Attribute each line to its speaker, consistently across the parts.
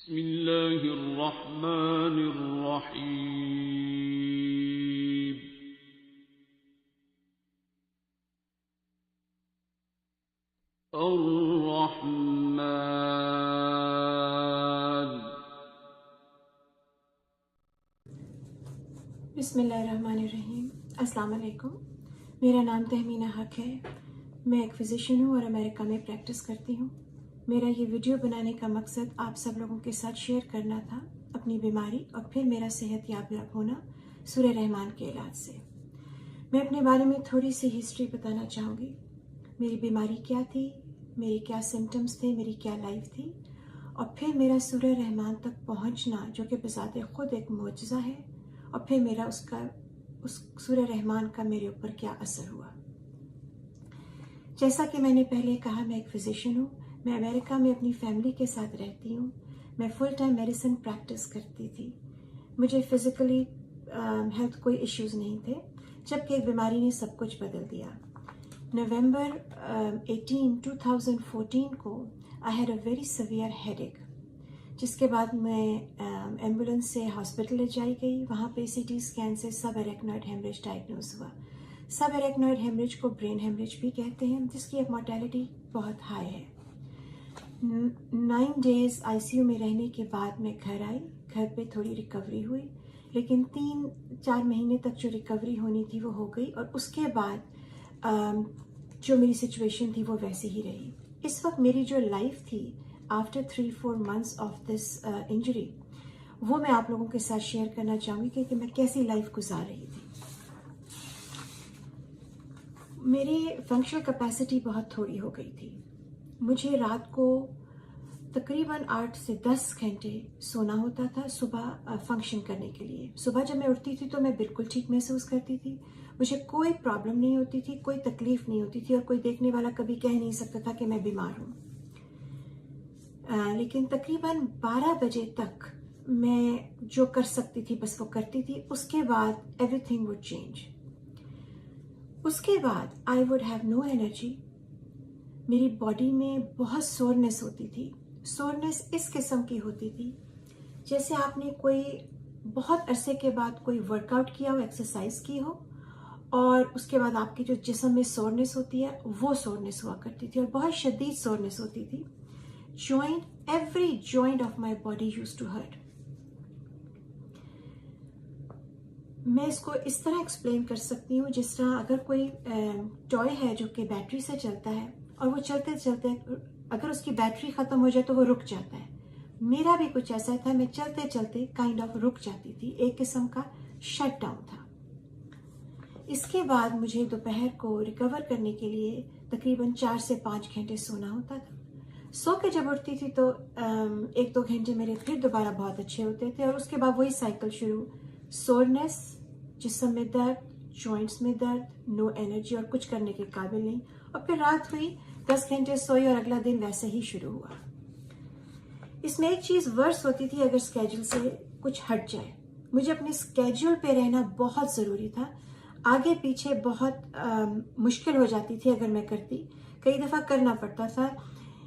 Speaker 1: बिस्मिल्लाहिर्रहमानिर्रहीम। अर्रहमान।
Speaker 2: बिस्मिल्लाहिर्रहमानिर्रहीम। अस्सलाम वालेकुम। मेरा नाम तहमीना हक है। मैं एक फ़िज़िशियन हूँ और अमेरिका में प्रैक्टिस करती हूँ। मेरा ये वीडियो बनाने का मकसद आप सब लोगों के साथ शेयर करना था अपनी बीमारी और फिर मेरा सेहत याब होना सूरह रहमान के इलाज से। मैं अपने बारे में थोड़ी सी हिस्ट्री बताना चाहूँगी। मेरी बीमारी क्या थी, मेरे क्या सिम्टम्स थे, मेरी क्या लाइफ थी, और फिर मेरा सूरह रहमान तक पहुँचना जो कि बज़ाते ख़ुद एक मोजज़ा है, और फिर मेरा उस सूरह रहमान का मेरे ऊपर क्या असर हुआ। जैसा कि मैंने पहले कहा, मैं एक फ़िज़िशियन हूँ। मैं अमेरिका में अपनी फैमिली के साथ रहती हूँ। मैं फुल टाइम मेडिसिन प्रैक्टिस करती थी। मुझे फ़िज़िकली हेल्थ कोई इश्यूज़ नहीं थे, जबकि एक बीमारी ने सब कुछ बदल दिया। नवंबर 18, 2014 को I had a very severe headache, जिसके बाद मैं एम्बुलेंस से हॉस्पिटल ले जाई गई। वहाँ पे सीटी स्कैन से सब एरेक्नॉइड हेमरेज डायग्नोज हुआ। सब एरेक्नॉइड हेमरेज को ब्रेन हेमरेज भी कहते हैं, जिसकी अब मोर्टेलिटी बहुत हाई है। 9 डेज़ आईसीयू में रहने के बाद मैं घर आई। घर पे थोड़ी रिकवरी हुई, लेकिन 3-4 महीने तक जो रिकवरी होनी थी वो हो गई, और उसके बाद जो मेरी सिचुएशन थी वो वैसी ही रही। इस वक्त मेरी जो लाइफ थी after 3-4 months of this injury, वो मैं आप लोगों के साथ शेयर करना चाहूँगी कि मैं कैसी लाइफ गुजार रही थी। मेरी फंक्शनल कैपेसिटी बहुत थोड़ी हो गई थी। मुझे रात को तकरीबन 8 से 10 घंटे सोना होता था सुबह फंक्शन करने के लिए। सुबह जब मैं उठती थी तो मैं बिल्कुल ठीक महसूस करती थी। मुझे कोई प्रॉब्लम नहीं होती थी, कोई तकलीफ नहीं होती थी, और कोई देखने वाला कभी कह नहीं सकता था कि मैं बीमार हूँ। लेकिन तकरीबन 12 बजे तक मैं जो कर सकती थी बस वो करती थी। उसके बाद एवरीथिंग वुड चेंज। उसके बाद I would have no energy. मेरी बॉडी में बहुत सोरनेस होती थी। सोरनेस इस किस्म की होती थी जैसे आपने कोई बहुत अरसे के बाद कोई वर्कआउट किया हो, एक्सरसाइज की हो, और उसके बाद आपके जो जिस्म में सोरनेस होती है वो सोरनेस हुआ करती थी, और बहुत शदीद सोरनेस होती थी। Joint, every joint of my body used to hurt. मैं इसको इस तरह एक्सप्लेन कर सकती हूँ जिस तरह अगर कोई टॉय है जो कि बैटरी से चलता है, और वो चलते चलते अगर उसकी बैटरी ख़त्म हो जाए तो वो रुक जाता है। मेरा भी कुछ ऐसा था, मैं चलते चलते काइंड ऑफ रुक जाती थी। एक किस्म का शट डाउन था। इसके बाद मुझे दोपहर को रिकवर करने के लिए तकरीबन 4 से 5 घंटे सोना होता था। सो के जब उठती थी तो 1-2 घंटे मेरे फिर दोबारा बहुत अच्छे होते थे, और उसके बाद वही साइकिल शुरू। सोरनेस, जिस्म में दर्द, जॉइंट्स में दर्द, नो एनर्जी और कुछ करने के काबिल नहीं। और फिर रात हुई, 10 घंटे सोई और अगला दिन वैसे ही शुरू हुआ। इसमें एक चीज़ वर्स होती थी अगर स्केड्यूल से कुछ हट जाए। मुझे अपने स्केड्यूल पे रहना बहुत ज़रूरी था। आगे पीछे बहुत मुश्किल हो जाती थी अगर मैं करती। कई दफ़ा करना पड़ता था।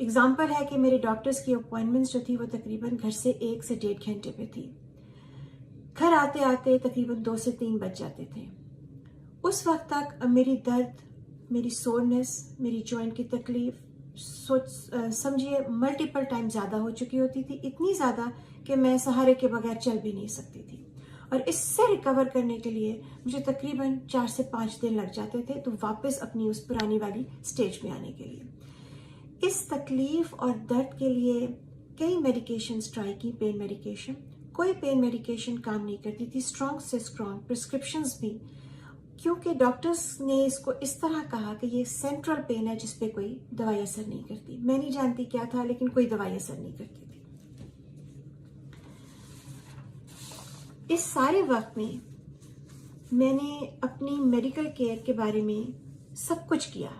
Speaker 2: एग्जाम्पल है कि मेरे डॉक्टर्स की अपॉइंटमेंट्स जो थी वो तकरीबन घर से 1 से 1.5 घंटे पे थी। घर आते आते तकरीबन 2 से 3 बज जाते थे। उस वक्त तक मेरी दर्द, मेरी सोरनेस, मेरी जॉइंट की तकलीफ समझिए मल्टीपल टाइम ज़्यादा हो चुकी होती थी। इतनी ज़्यादा कि मैं सहारे के बगैर चल भी नहीं सकती थी, और इससे रिकवर करने के लिए मुझे तकरीबन 4 से 5 दिन लग जाते थे, तो वापस अपनी उस पुरानी वाली स्टेज में आने के लिए। इस तकलीफ और दर्द के लिए कई मेडिकेशंस ट्राई की, पेन मेडिकेशन। कोई पेन मेडिकेशन काम नहीं करती थी, स्ट्रॉन्ग से स्ट्रॉन्ग प्रिस्क्रिप्शंस भी, क्योंकि डॉक्टर्स ने इसको इस तरह कहा कि ये सेंट्रल पेन है जिस पे कोई दवाई असर नहीं करती। मैं नहीं जानती क्या था, लेकिन कोई दवाई असर नहीं करती थी। इस सारे वक्त में मैंने अपनी मेडिकल केयर के बारे में सब कुछ किया।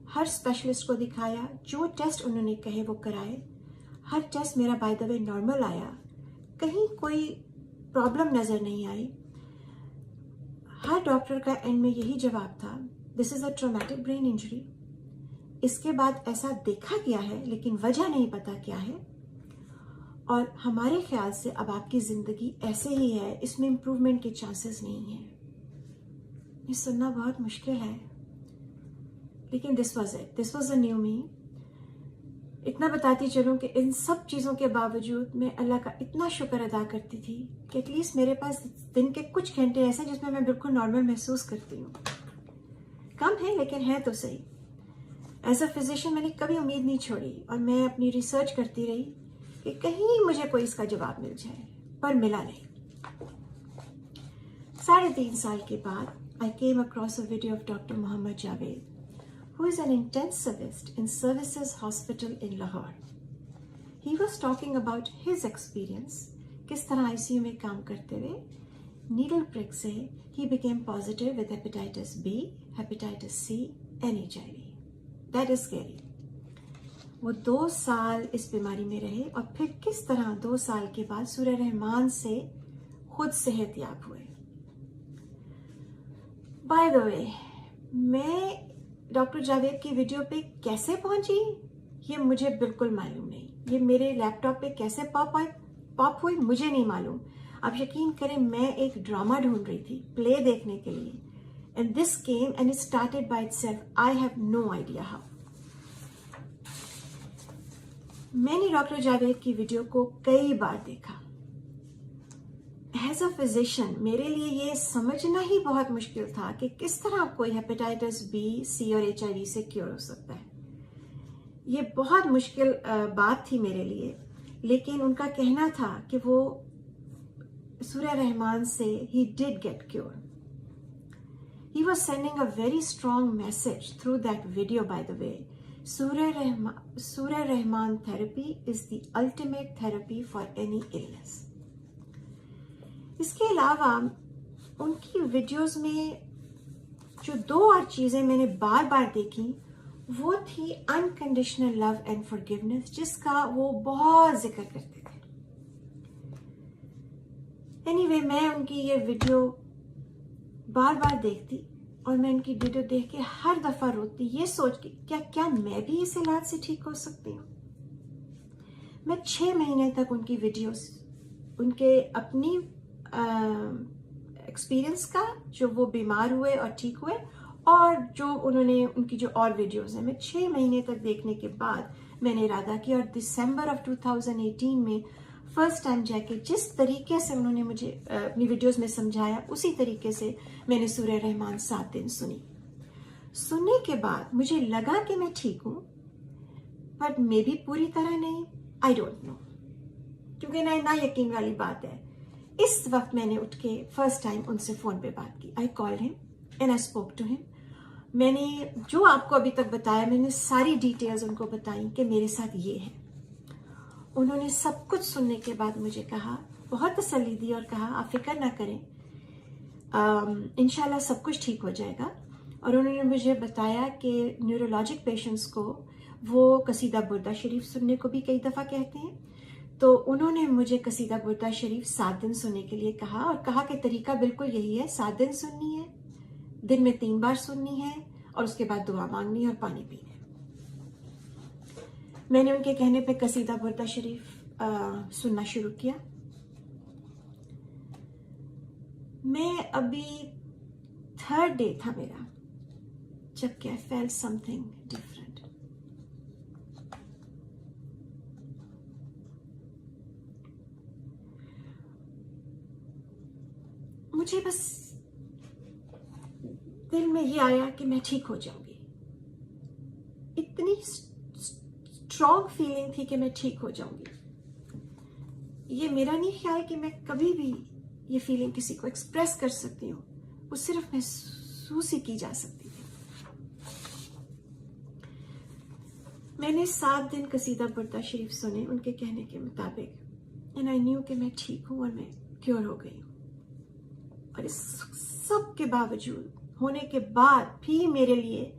Speaker 2: हर स्पेशलिस्ट को दिखाया, जो टेस्ट उन्होंने कहे वो कराए। हर टेस्ट मेरा बाय द वे नॉर्मल आया, कहीं कोई प्रॉब्लम नज़र नहीं आई। हर डॉक्टर का एंड में यही जवाब था, this is a traumatic brain injury. इसके बाद ऐसा देखा गया है लेकिन वजह नहीं पता क्या है, और हमारे ख्याल से अब आपकी ज़िंदगी ऐसे ही है, इसमें इम्प्रूवमेंट के चांसेस नहीं हैं। ये सुनना बहुत मुश्किल है, लेकिन दिस वॉज अ न्यू मी। इतना बताती चलूँ कि इन सब चीज़ों के बावजूद मैं अल्लाह का इतना शुक्र अदा करती थी कि एटलीस्ट मेरे पास दिन के कुछ घंटे ऐसे जिसमें मैं बिल्कुल नॉर्मल महसूस करती हूँ। कम है लेकिन है तो सही। एज अ फिजिशियन मैंने कभी उम्मीद नहीं छोड़ी और मैं अपनी रिसर्च करती रही कि कहीं मुझे कोई इसका जवाब मिल जाए, पर मिला नहीं। 3.5 साल के बाद I came across a video of doctor Mohammad Javed, who is an intensivist in Services Hospital in Lahore. He was talking about his experience, किस तरह ICU में काम करते हुए needle prick से he became positive with hepatitis B, hepatitis C and HIV. That is scary. वो 2 साल इस बीमारी में रहे और फिर किस तरह 2 साल के बाद सूरह रहमान से खुद सेहतयाब हुए। By the way, मैं डॉक्टर जावेद की वीडियो पे कैसे पहुंची ये मुझे बिल्कुल मालूम नहीं। ये मेरे लैपटॉप पे कैसे पॉप हुई मुझे नहीं मालूम। आप यकीन करें, मैं एक ड्रामा ढूंढ रही थी प्ले देखने के लिए, and this came and it started by itself. I have no idea how. मैंने डॉक्टर जावेद की वीडियो को कई बार देखा। एज अ फिजिशियन मेरे लिए ये समझना ही बहुत मुश्किल था कि किस तरह कोई हेपेटाइटिस बी, सी और HIV से क्योर हो सकता है। ये बहुत मुश्किल बात थी मेरे लिए, लेकिन उनका कहना था कि वो सूरह रहमान से he did get cure. He was sending a very strong message through that video. By the way, सूरह रहमान therapy is the ultimate therapy for any illness. इसके अलावा उनकी वीडियोस में जो 2 और चीजें मैंने बार बार देखी वो थी अनकंडीशनल लव एंड फॉरगिवनेस, जिसका वो बहुत जिक्र करते थे। एनीवे, मैं उनकी ये वीडियो बार बार देखती और मैं उनकी वीडियो देख के हर दफा रोती, ये सोच के क्या मैं भी इस इलाज से ठीक हो सकती हूँ। मैं 6 महीने तक उनकी वीडियोस, उनके अपनी एक्सपीरियंस का, जो वो बीमार हुए और ठीक हुए, और जो उन्होंने उनकी जो और वीडियोस हैं, मैं 6 महीने तक देखने के बाद मैंने इरादा किया और दिसंबर ऑफ 2018 में फर्स्ट टाइम जाके जिस तरीके से उन्होंने मुझे अपनी वीडियोस में समझाया उसी तरीके से मैंने सूरह रहमान 7 दिन सुनी। सुनने के बाद मुझे लगा कि मैं ठीक हूँ, बट मे बी पूरी तरह नहीं, आई डोंट नो, क्योंकि ना यकीन वाली बात है। इस वक्त मैंने उठ के फर्स्ट टाइम उनसे फोन पे बात की। I called him and I spoke to him. मैंने जो आपको अभी तक बताया, मैंने सारी डिटेल्स उनको बताई कि मेरे साथ ये है। उन्होंने सब कुछ सुनने के बाद मुझे कहा, बहुत तसल्ली दी और कहा आप फिक्र ना करें, इंशाल्लाह सब कुछ ठीक हो जाएगा। और उन्होंने मुझे बताया कि न्यूरोलॉजिक पेशेंट्स को वो कसीदा बुर्दा शरीफ सुनने को भी कई दफ़ा कहते हैं, तो उन्होंने मुझे कसीदा बुर्दा शरीफ 7 दिन सुनने के लिए कहा और कहा कि तरीका बिल्कुल यही है, 7 दिन सुननी है, दिन में 3 बार सुननी है और उसके बाद दुआ मांगनी है और पानी पीना है। मैंने उनके कहने पे कसीदा बुर्दा शरीफ सुनना शुरू किया। मैं अभी 3rd डे था मेरा जबकि आई फेल्ट समथिंग डिफरेंट। मुझे बस दिल में ये आया कि मैं ठीक हो जाऊंगी। इतनी स्ट्रॉन्ग फीलिंग थी कि मैं ठीक हो जाऊंगी। ये मेरा नहीं ख्याल कि मैं कभी भी ये फीलिंग किसी को एक्सप्रेस कर सकती हूँ, वो सिर्फ महसूस ही की जा सकती थी। मैंने 7 दिन कसीदा बुर्दा शरीफ सुने उनके कहने के मुताबिक, एंड आई न्यू कि मैं ठीक हूँ और मैं क्योर हो गई हूँ। और इस सब के बावजूद होने के बाद भी मेरे लिए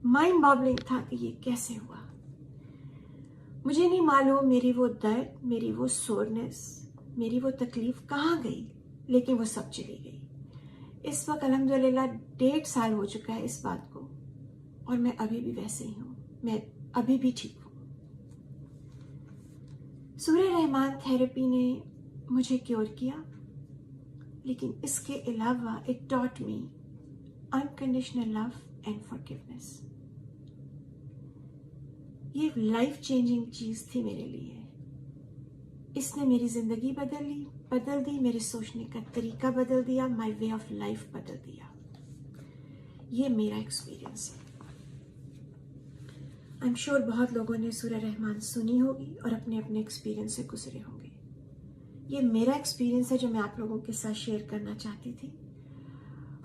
Speaker 2: माइंड बॉगलिंग था कि ये कैसे हुआ। मुझे नहीं मालूम मेरी वो दर्द, मेरी वो सोरनेस, मेरी वो तकलीफ कहाँ गई, लेकिन वो सब चली गई। इस वक्त अल्हम्दुलिल्लाह 1.5 साल हो चुका है इस बात को और मैं अभी भी वैसे ही हूँ, मैं अभी भी ठीक हूँ। सूरह रहमान थेरेपी ने मुझे क्योर किया, लेकिन इसके अलावा it taught me unconditional love and forgiveness. ये लाइफ चेंजिंग चीज थी मेरे लिए। इसने मेरी जिंदगी बदल दी, मेरे सोचने का तरीका बदल दिया, माय वे ऑफ लाइफ बदल दिया। ये मेरा एक्सपीरियंस है। आई एम श्योर बहुत लोगों ने सूरह रहमान सुनी होगी और अपने अपने एक्सपीरियंस से गुजरे होंगे। ये मेरा एक्सपीरियंस है जो मैं आप लोगों के साथ शेयर करना चाहती थी,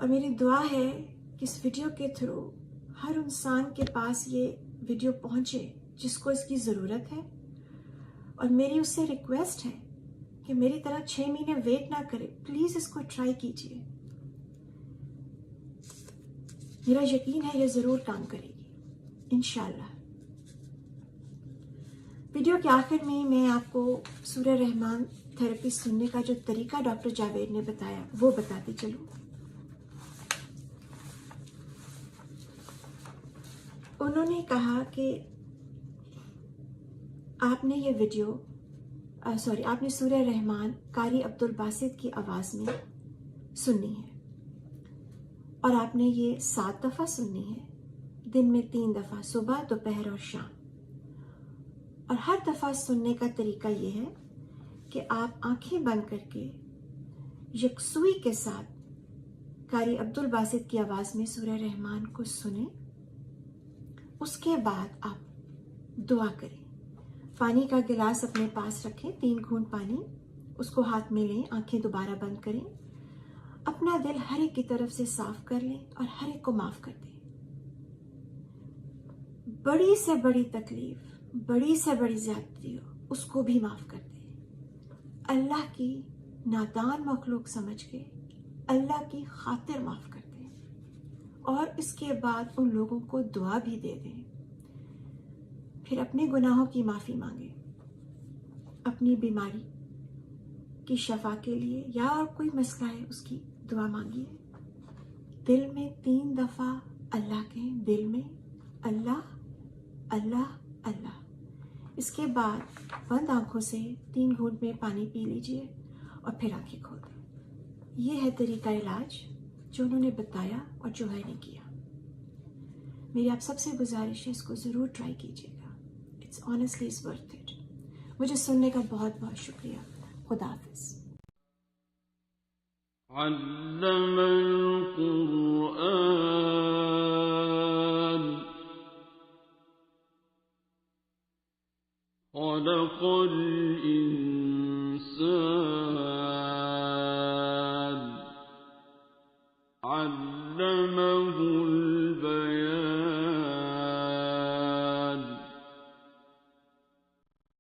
Speaker 2: और मेरी दुआ है कि इस वीडियो के थ्रू हर इंसान के पास ये वीडियो पहुंचे जिसको इसकी ज़रूरत है। और मेरी उससे रिक्वेस्ट है कि मेरी तरह 6 महीने वेट ना करें, प्लीज़ इसको ट्राई कीजिए। मेरा यकीन है ये ज़रूर काम करेगी इंशाल्लाह। वीडियो के आखिर में मैं आपको सूरह रहमान थेरेपी सुनने का जो तरीका डॉक्टर जावेद ने बताया वो बताती चलूं। उन्होंने कहा कि आपने ये वीडियो आपने सूरह रहमान कारी अब्दुल बासित की आवाज़ में सुननी है, और आपने ये 7 दफ़ा सुननी है, दिन में 3 दफ़ा, सुबह, दोपहर और शाम। और हर दफ़ा सुनने का तरीका ये है कि आप आंखें बंद करके यकसुई के साथ कारी अब्दुल बासित की आवाज़ में सूरह रहमान को सुने। उसके बाद आप दुआ करें। पानी का गिलास अपने पास रखें, 3 घूंट पानी उसको हाथ में लें, आंखें दोबारा बंद करें, अपना दिल हर एक की तरफ से साफ कर लें और हर एक को माफ कर दें। बड़ी से बड़ी तकलीफ, बड़ी से बड़ी ज्यादती हो, उसको भी माफ कर दें। अल्लाह की नादान मखलूक समझ के अल्लाह की खातिर माफ कर दें, और इसके बाद उन लोगों को दुआ भी दे दें। फिर अपने गुनाहों की माफ़ी मांगे, अपनी बीमारी की शफा के लिए या और कोई मसला है उसकी दुआ मांगिए। दिल में 3 दफ़ा अल्लाह कहें, दिल में अल्लाह अल्लाह अल्लाह। इसके बाद बंद आंखों से 3 घूंट में पानी पी लीजिए और फिर आंखें खोल दें। ये है तरीका इलाज जो उन्होंने बताया और जो मैंने किया। मेरी आप सबसे गुजारिश है, इसको ज़रूर ट्राई कीजिएगा। It's honestly is worth it. मुझे सुनने का बहुत बहुत शुक्रिया। खुदा हाफिज़।
Speaker 1: अल्लमल कुरआन खलक़ल इंसान अल्लमहुल बयान।